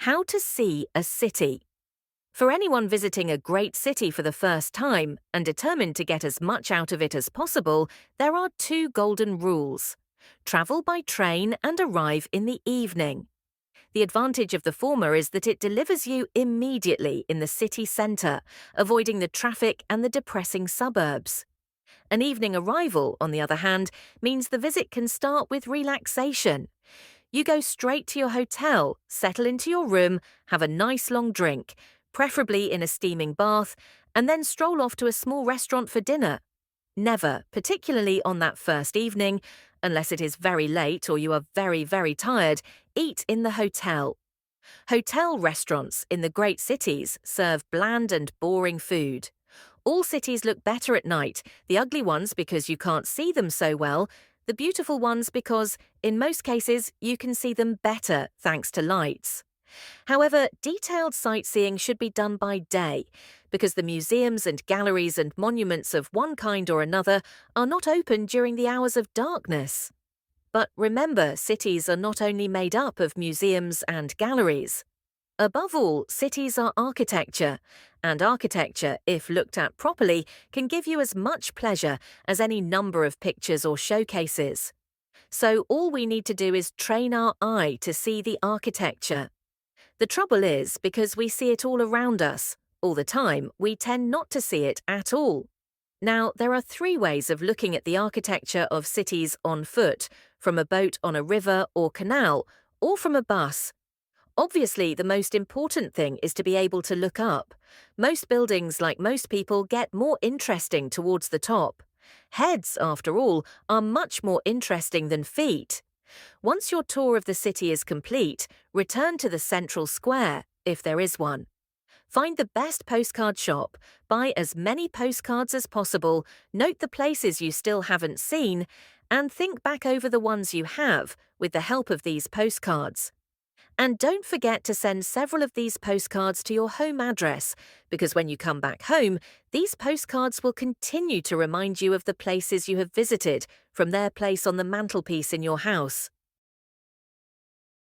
How to see a city. For anyone visiting a great city for the first time and determined to get as much out of it as possible, there are two golden rules. Travel by train and arrive in the evening. The advantage of the former is that it delivers you immediately in the city centre, avoiding the traffic and the depressing suburbs. An evening arrival, on the other hand, means the visit can start with relaxation. You go straight to your hotel, settle into your room, have a nice long drink, preferably in a steaming bath, and then stroll off to a small restaurant for dinner. Never, particularly on that first evening, unless it is very late or you are very, very tired, eat in the hotel. Hotel restaurants in the great cities serve bland and boring food. All cities look better at night, the ugly ones because you can't see them so well, the beautiful ones because, in most cases, you can see them better thanks to lights. However, detailed sightseeing should be done by day, because the museums and galleries and monuments of one kind or another are not open during the hours of darkness. But remember, cities are not only made up of museums and galleries. Above all, cities are architecture, and architecture, if looked at properly, can give you as much pleasure as any number of pictures or showcases. So all we need to do is train our eye to see the architecture. The trouble is, because we see it all around us, all the time, we tend not to see it at all. Now, there are three ways of looking at the architecture of cities on foot, from a boat on a river or canal, or from a bus. Obviously, the most important thing is to be able to look up. Most buildings, like most people, get more interesting towards the top. Heads, after all, are much more interesting than feet. Once your tour of the city is complete, return to the central square, if there is one. Find the best postcard shop, buy as many postcards as possible, note the places you still haven't seen, and think back over the ones you have with the help of these postcards. And don't forget to send several of these postcards to your home address, because when you come back home, these postcards will continue to remind you of the places you have visited from their place on the mantelpiece in your house.